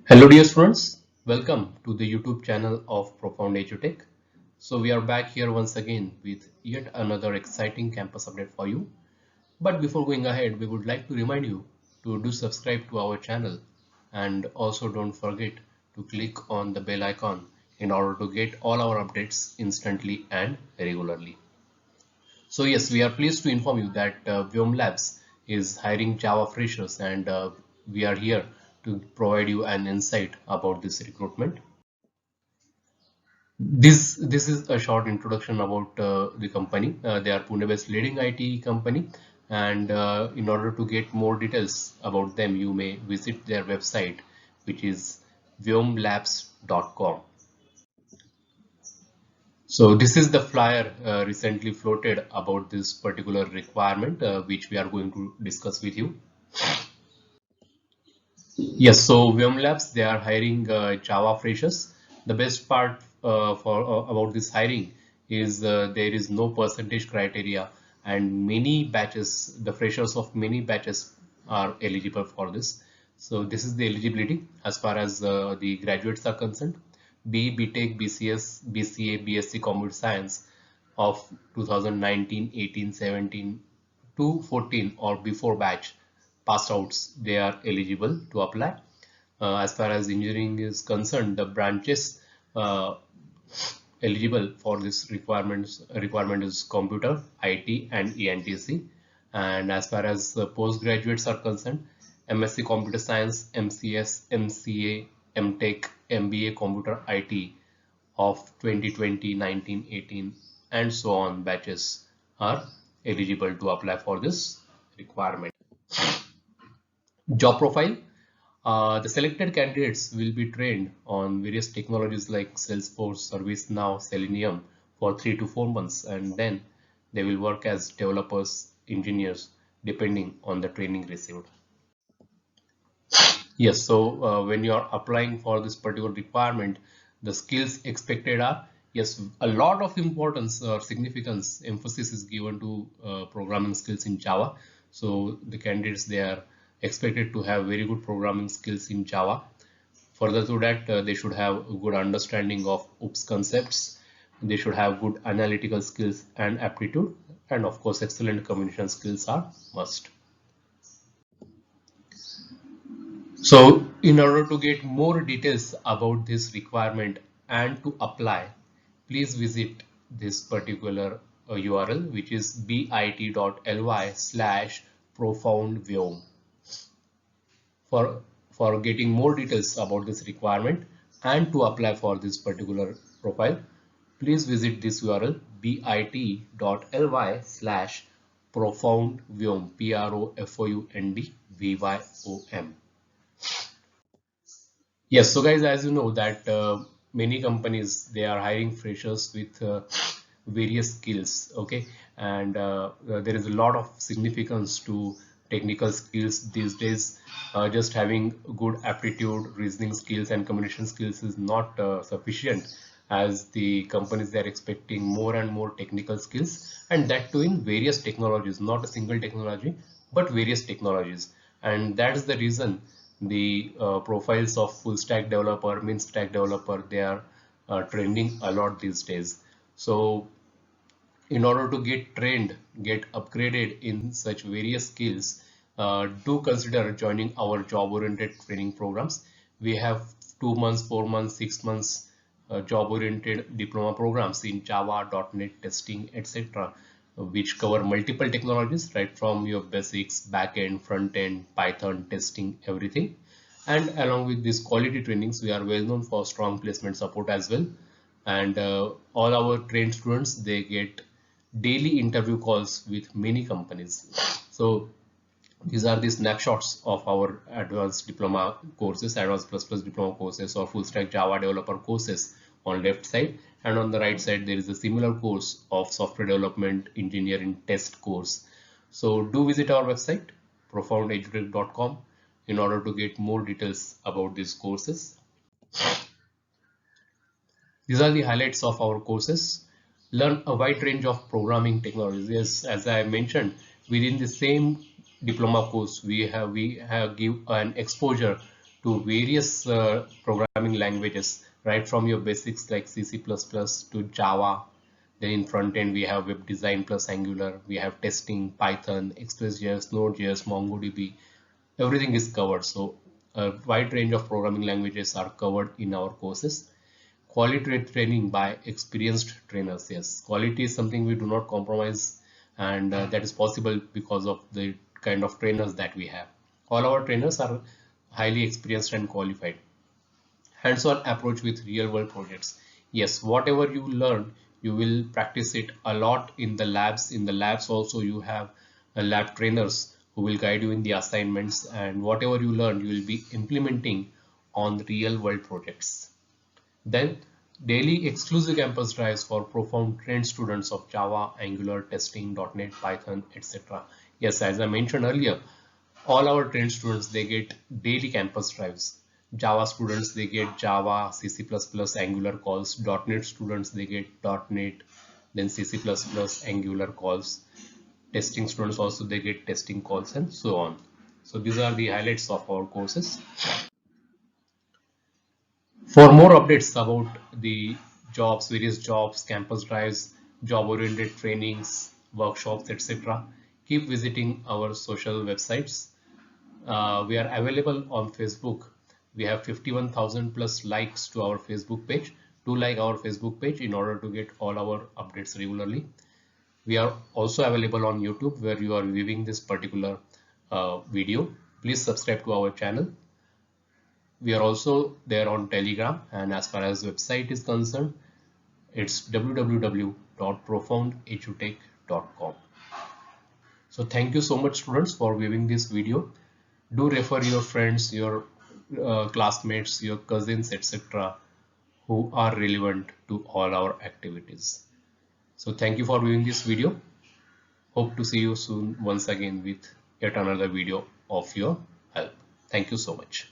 Hello dear students, welcome to the YouTube channel of Profound EduTech. So we are back here once again with yet another exciting campus update for you. But before going ahead, we would like to remind you to do subscribe to our channel and also don't forget to click on the bell icon in order to get all our updates instantly and regularly. So yes, we are pleased to inform you that Vyom Labs is hiring Java freshers and we are here to provide you an insight about this recruitment. This is a short introduction about the company. They are Pune-based leading IT company, and in order to get more details about them, you may visit their website, which is vyomlabs.com. So this is the flyer recently floated about this particular requirement, which we are going to discuss with you. Yes, so Vyom Labs, they are hiring Java freshers. The best part about this hiring is there is no percentage criteria, and many batches, the freshers of many batches are eligible for this. So this is the eligibility as far as the graduates are concerned. BTech, BCS, BCA, BSc Computer Science of 2019, 18, 17 to 14 or before batch passed outs, they are eligible to apply. As far as engineering is concerned, the branches eligible for this requirement is computer, IT, and ENTC. And as far as the postgraduates are concerned, MSc Computer Science, MCS, MCA, MTech, MBA Computer IT of 2020, 19, 18, and so on batches are eligible to apply for this requirement. Job profile. The selected candidates will be trained on various technologies like Salesforce, ServiceNow, Selenium for 3 to 4 months, and then they will work as developers, engineers, depending on the training received. Yes, so when you are applying for this particular requirement, the skills expected are, yes, a lot of importance or significance, emphasis is given to programming skills in Java. So the candidates, they are expected to have very good programming skills in Java. Further to that, they should have a good understanding of OOPS concepts. They should have good analytical skills and aptitude. And of course, excellent communication skills are must. So in order to get more details about this requirement and to apply, please visit this particular URL, which is bit.ly/profoundvyom. For getting more details about this requirement and to apply for this particular profile, please visit this URL bit.ly/profoundvyom, PROFOUNDVYOM. Yes, so guys, as you know that many companies, they are hiring freshers with various skills, okay, and there is a lot of significance to technical skills these days. Just having good aptitude, reasoning skills, and communication skills is not sufficient, as the companies, they are expecting more and more technical skills, and that too in various technologies, not a single technology, but various technologies. And that is the reason the profiles of full stack developer, min stack developer, they are trending a lot these days. So in order to get trained, get upgraded in such various skills, do consider joining our job oriented training programs. We have 2 months, 4 months, 6 months job oriented diploma programs in Java, .NET, testing, etc., which cover multiple technologies, right from your basics, backend, front end, Python, testing, everything. And along with these quality trainings, we are well known for strong placement support as well. And all our trained students, they get daily interview calls with many companies. So these are the snapshots of our advanced diploma courses, advanced plus plus diploma courses, or full stack Java developer courses on left side, and on the right side there is a similar course of software development engineering test course. So do visit our website profoundedutech.com in order to get more details about these courses. These are the highlights of our courses. Learn a wide range of programming technologies. Yes, as I mentioned, within the same diploma course, we have give an exposure to various programming languages, right from your basics like C++ to Java. Then in front end we have web design plus Angular, we have testing, Python, Express.js, Node.js, MongoDB. Everything is covered. So a wide range of programming languages are covered in our courses. Quality training by experienced trainers. Yes, quality is something we do not compromise, and that is possible because of the kind of trainers that we have. All our trainers are highly experienced and qualified. Hands-on approach with real-world projects. Yes, whatever you learn, you will practice it a lot in the labs. In the labs also you have lab trainers who will guide you in the assignments, and whatever you learn, you will be implementing on real-world projects. Then daily exclusive campus drives for profound trained students of Java, Angular, testing, .NET, Python, etc. Yes, as I mentioned earlier, all our trained students, they get daily campus drives. Java students, they get Java, C++, Angular calls. .NET students, they get .NET, then C++, Angular calls. Testing students also, they get testing calls, and so on. So these are the highlights of our courses. For more updates about the jobs, various jobs, campus drives, job-oriented trainings, workshops, etc., keep visiting our social websites. We are available on Facebook. We have 51,000 plus likes to our Facebook page. Do like our Facebook page in order to get all our updates regularly. We are also available on YouTube, where you are viewing this particular video. Please subscribe to our channel. We are also there on Telegram, and as far as website is concerned, it's www.profoundedutech.com. So thank you so much, students, for viewing this video. Do refer your friends, your classmates, your cousins, etc., who are relevant to all our activities. So thank you for viewing this video. Hope to see you soon once again with yet another video of your help. Thank you so much.